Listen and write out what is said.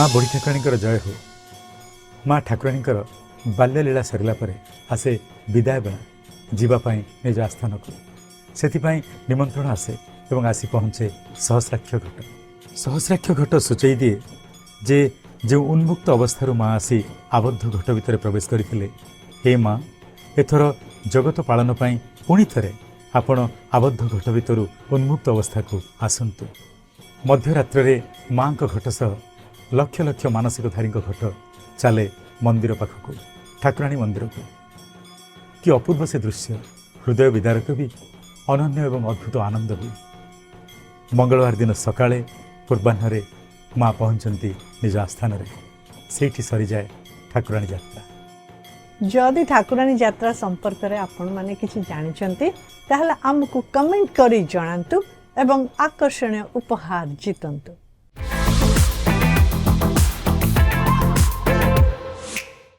माँ बुढ़ी ठाकुराणी जय हो। माँ ठाकुराणी बाल्यलीला सरला आसे विदाय बेला जीवाई निज आस्थान को से निमंत्रण आसे एवं आसी पहुँचे सहस्राक्ष घट। सहस्राक्ष घट सूचई दिए जे जो उन्मुक्त अवस्था माँ आसी आबद्ध घट भितर प्रवेश करते हे माँ एथर जगत पालन पुणी थे आपण आबद्ध घट भितर उन्मुक्त अवस्था को आसतु। मध्यरात्रे माँ घट सह लक्ष लक्ष मानसिकधारी घट चले मंदिर पाखक ठाकुराणी मंदिर को। कि अपूर्व से दृश्य, हृदय विदारक भी, अनन्य एवं अद्भुत आनंद भी। मंगलवार दिन सकाळे पूर्वाह्न माँ पहुँचती निज आस्थान से सरी जाए ठाकुराणी यात्रा। जदि ठाकुराणी यात्रा संपर्क में आपण मैंने किसी जानते ताहले आमको कमेंट करी जणांतु एवं आकर्षणीय उपहार जीतंतु।